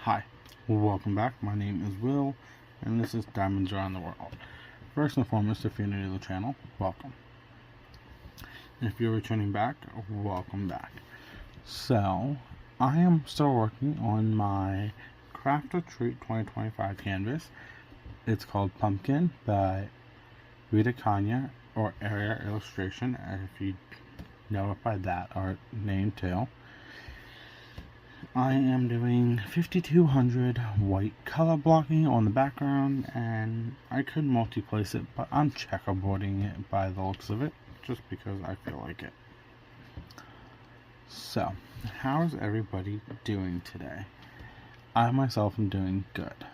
Hi, welcome back. My name is Will, and this is Diamonds Around the World. First and foremost, if you're new to the channel, welcome. If you're returning back, welcome back. So, I am still working on my Craft or Treat 2025 canvas. It's called Pumpkin by Rita Kanya, or Area Illustration, if you know it by that art name too. I am doing 5200 white color blocking on the background, and I could multi-place it, but I'm checkerboarding it by the looks of it, just because I feel like it. So, how's everybody doing today? I myself am doing good.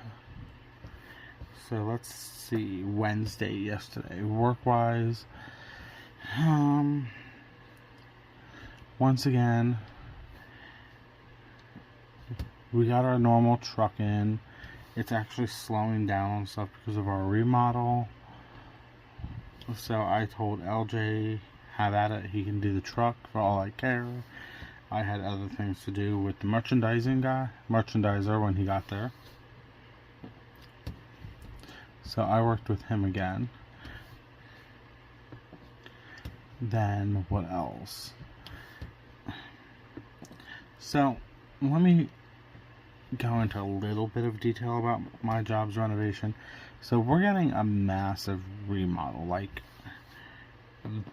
So let's see, Wednesday yesterday, work-wise, once again, we got our normal truck in. It's actually slowing down on stuff because of our remodel. So I told LJ, have at it, he can do the truck for all I care. I had other things to do with the merchandiser when he got there. So I worked with him again. Then what else? So let me go into a little bit of detail about my job's renovation. So we're getting a massive remodel. Like,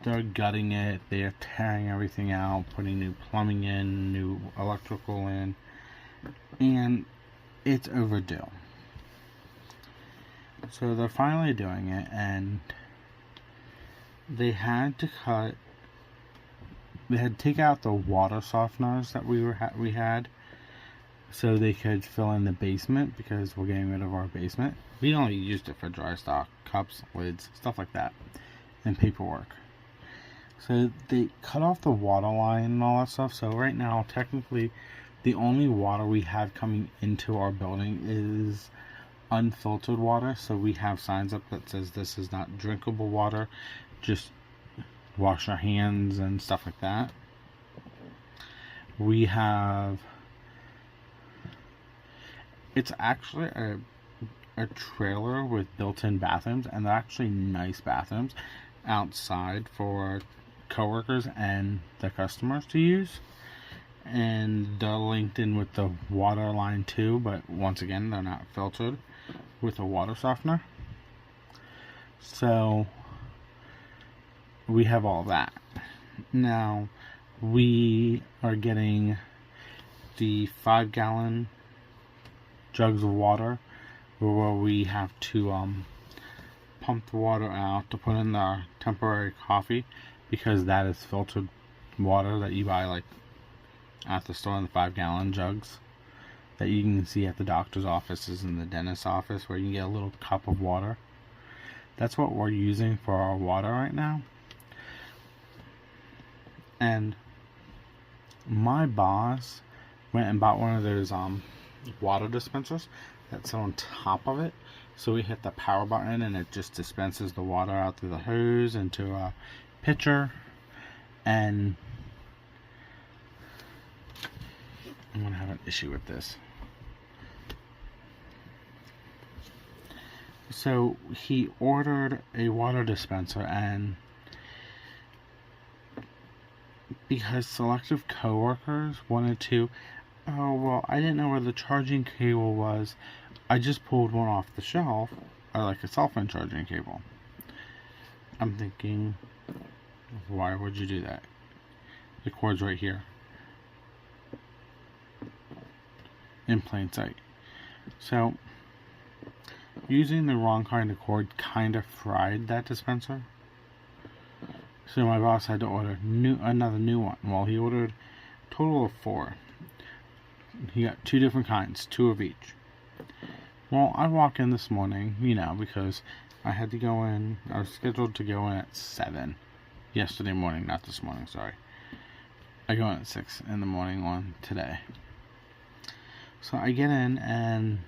they're gutting it, they're tearing everything out, putting new plumbing in, new electrical in, and it's overdue. So they're finally doing it, and they had to take out the water softeners that we had, so they could fill in the basement, because we're getting rid of our basement. We only used it for dry stock, cups, lids, stuff like that, and paperwork. So they cut off the water line and all that stuff. So right now, technically, the only water we have coming into our building is unfiltered water. So we have signs up that says this is not drinkable water, just wash your hands and stuff like that. We have, it's actually a trailer with built-in bathrooms, and they're actually nice bathrooms outside for coworkers and the customers to use, and they're linked in with the water line too, but once again, they're not filtered with a water softener. So we have all that. Now we are getting the 5-gallon jugs of water, where we have to pump the water out to put in our temporary coffee, because that is filtered water that you buy like at the store in the 5-gallon jugs that you can see at the doctor's offices and the dentist's office, where you can get a little cup of water. That's what we're using for our water right now. And my boss went and bought one of those water dispensers that's on top of it. So we hit the power button and it just dispenses the water out through the hose into a pitcher. And I'm gonna have an issue with this. So he ordered a water dispenser, and because selective coworkers wanted to, oh well, I didn't know where the charging cable was, I just pulled one off the shelf, like a cell phone charging cable. I'm thinking, why would you do that? The cord's right here, in plain sight. So using the wrong kind of cord kind of fried that dispenser. So my boss had to order another new one. Well, he ordered a total of 4. He got 2 different kinds, 2 of each. Well, I walk in this morning, because I had to go in. I was scheduled to go in at 7 yesterday morning, not this morning, sorry. I go in at 6 in the morning on today. So I get in, and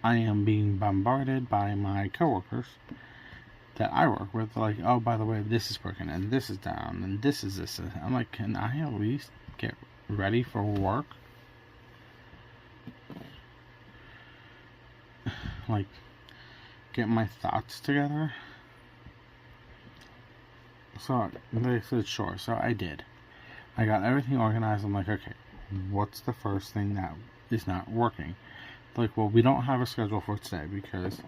I am being bombarded by my coworkers that I work with, like, oh, by the way, this is broken, and this is down, and this is this. I'm like, can I at least get ready for work? like, get my thoughts together. So they said sure, so I did. I got everything organized. I'm like, okay, what's the first thing that is not working? Like, well, we don't have a schedule for today because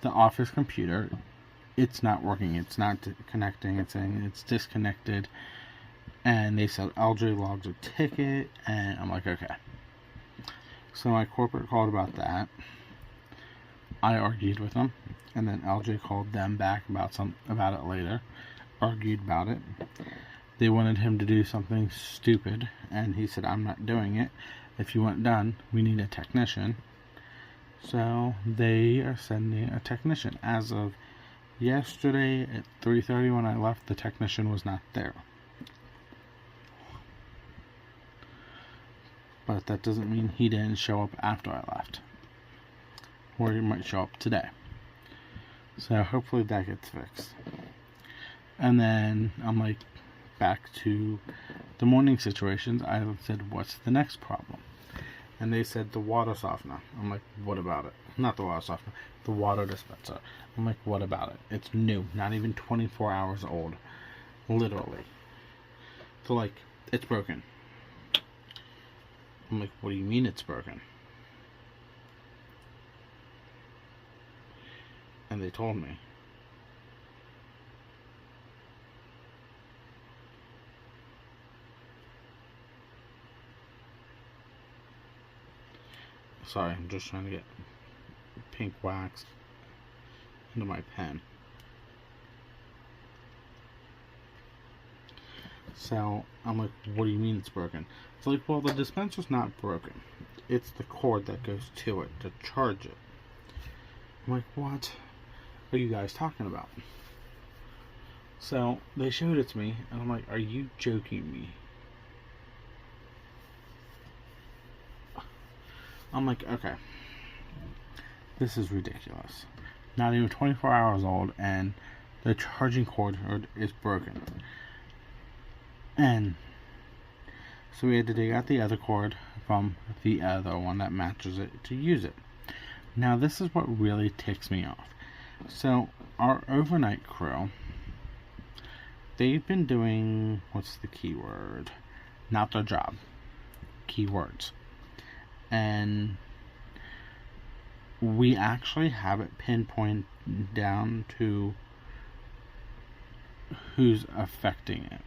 the office computer, it's not working. It's not connecting. It's saying it's disconnected. And they said LJ logs a ticket, and I'm like, okay. So my corporate called about that. I argued with them, and then LJ called them back about it later. Argued about it. They wanted him to do something stupid, and he said, I'm not doing it. If you want it done, we need a technician. So they are sending a technician. As of yesterday at 3:30 when I left, the technician was not there. But that doesn't mean he didn't show up after I left. Or he might show up today. So hopefully that gets fixed. And then I'm like, back to the morning situations. I said, what's the next problem? And they said the water softener. I'm like, what about it? Not the water softener, the water dispenser. I'm like, what about it? It's new, not even 24 hours old. Literally. So like, it's broken. I'm like, what do you mean it's broken? And they told me. Sorry, I'm just trying to get pink wax into my pen. So I'm like, what do you mean it's broken? It's like, well, the dispenser's not broken. It's the cord that goes to it to charge it. I'm like, what are you guys talking about? So they showed it to me, and I'm like, are you joking me? I'm like, okay, this is ridiculous. Not even 24 hours old, and the charging cord is broken. And so we had to dig out the other cord from the other one that matches it to use it. Now this is what really ticks me off. So our overnight crew, they've been doing, what's the keyword? Not their job. Keywords. And we actually have it pinpointed down to who's affecting it.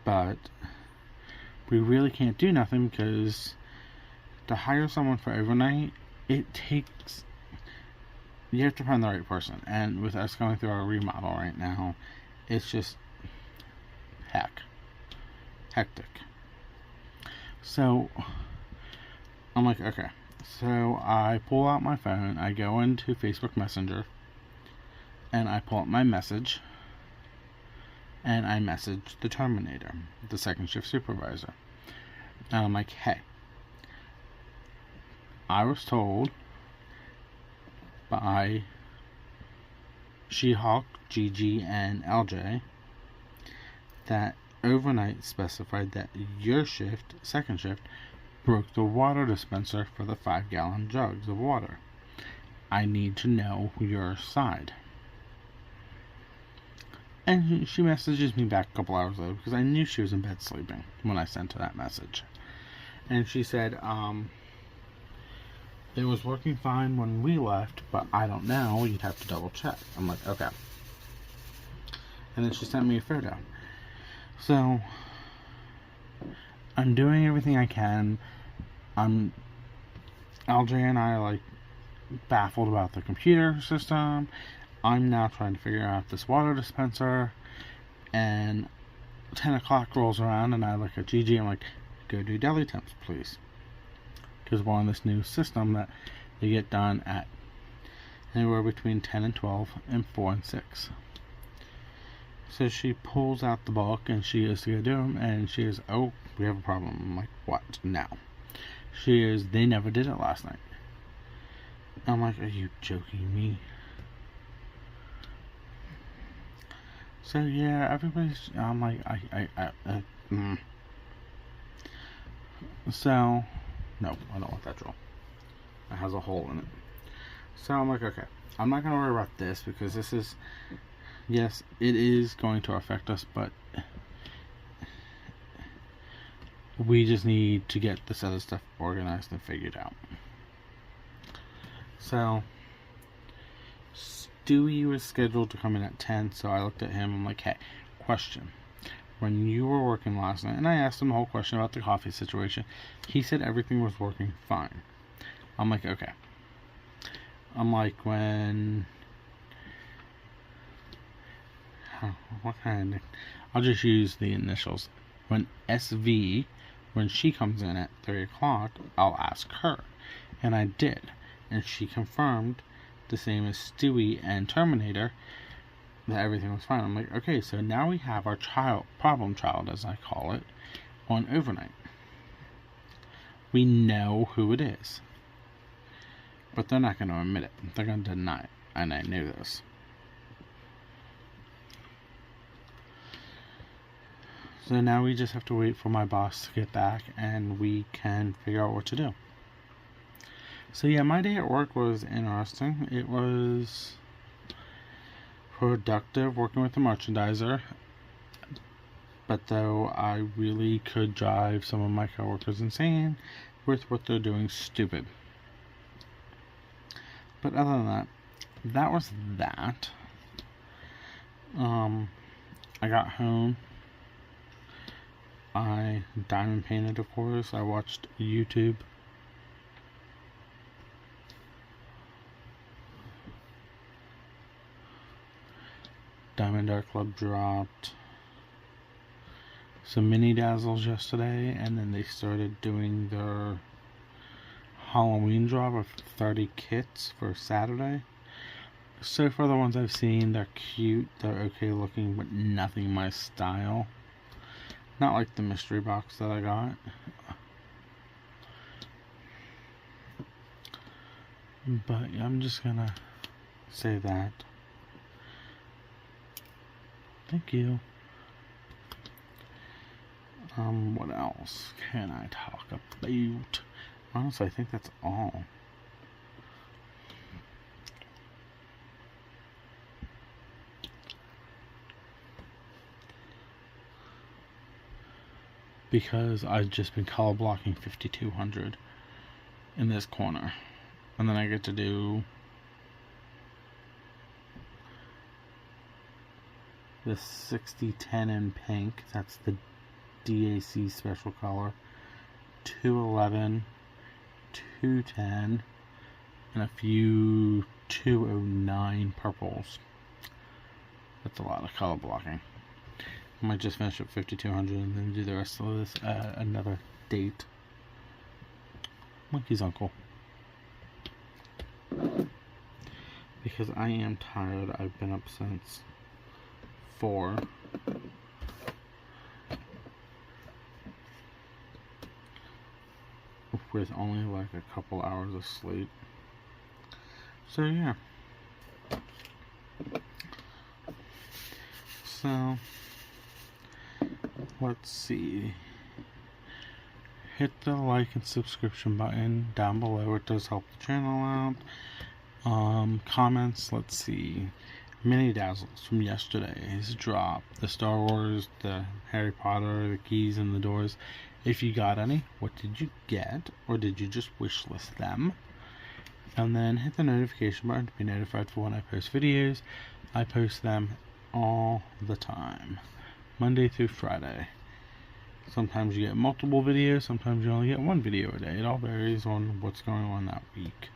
But we really can't do nothing because to hire someone for overnight, it takes, you have to find the right person. And with us going through our remodel right now, it's just hectic. So I'm like, okay. So I pull out my phone, I go into Facebook Messenger, and I pull up my message, and I message the Terminator, the second shift supervisor. And I'm like, hey, I was told by She-Hulk, Gigi, and LJ that overnight specified that your shift, second shift, broke the water dispenser for the 5-gallon jugs of water. I need to know your side. And she messages me back a couple hours later because I knew she was in bed sleeping when I sent her that message. And she said, it was working fine when we left, but I don't know, you'd have to double check. I'm like, okay. And then she sent me a photo. So I'm doing everything I can. LJ and I are like baffled about the computer system. I'm now trying to figure out this water dispenser, and 10 o'clock rolls around and I look at Gigi. I'm like, go do deli temps, please, because we're on this new system that they get done at anywhere between 10 and 12 and 4 and 6. So she pulls out the book and she is to go do them, and she is, oh, we have a problem. I'm like, what now? She is, they never did it last night. I'm like, are you joking me? So yeah, everybody's, I'm like, So, no, I don't want that drill. It has a hole in it. So I'm like, okay, I'm not going to worry about this because this is, yes, it is going to affect us, but we just need to get this other stuff organized and figured out. So, Stewie was scheduled to come in at 10, so I looked at him. I'm like, hey, question. When you were working last night, and I asked him the whole question about the coffee situation, he said everything was working fine. I'm like, okay. I'm like, when... what kind of... I'll just use the initials. When SV, when she comes in at 3 o'clock, I'll ask her. And I did. And she confirmed, the same as Stewie and Terminator, that everything was fine. I'm like, okay, so now we have our problem child, as I call it, on overnight. We know who it is. But they're not going to admit it. They're going to deny it. And I knew this. So now we just have to wait for my boss to get back and we can figure out what to do. So yeah, my day at work was interesting. It was productive working with the merchandiser. But though I really could drive some of my coworkers insane with what they're doing stupid. But other than that, that was that. I got home. I diamond painted, of course. I watched YouTube. Diamond Art Club dropped some mini dazzles yesterday, and then they started doing their Halloween drop of 30 kits for Saturday. So far, the ones I've seen, they're cute, they're okay looking, but nothing my style. Not like the mystery box that I got. But I'm just gonna say that. Thank you. What else can I talk about? Honestly, I think that's all. Because I've just been color blocking 5200 in this corner. And then I get to do the 6010 in pink. That's the DAC special color. 211, 210, and a few 209 purples. That's a lot of color blocking. I might just finish up 5200 and then do the rest of this another date. Monkey's uncle. Because I am tired. I've been up since 4. With only like a couple hours of sleep. So yeah. So let's see. Hit the like and subscription button down below. It does help the channel out. Comments, let's see. Mini dazzles from yesterday's drop. The Star Wars, the Harry Potter, the keys and the doors. If you got any, what did you get? Or did you just wishlist them? And then hit the notification button to be notified for when I post videos. I post them all the time. Monday through Friday. Sometimes you get multiple videos, sometimes you only get one video a day. It all varies on what's going on that week.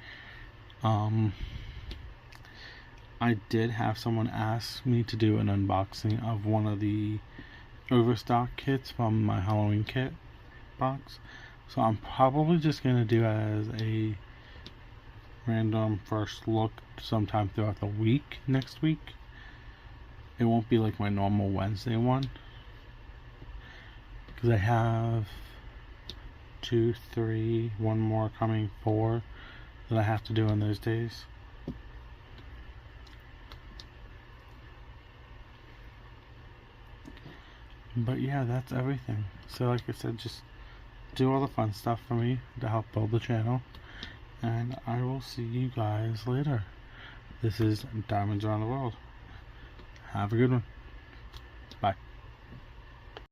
I did have someone ask me to do an unboxing of one of the Overstock kits from my Halloween kit box. So I'm probably just going to do it as a random first look sometime throughout the week next week. It won't be like my normal Wednesday one. Because I have 2, 3, one more coming, 4 that I have to do in those days. But yeah, that's everything. So like I said, just do all the fun stuff for me to help build the channel. And I will see you guys later. This is Diamonds Around the World. Have a good one.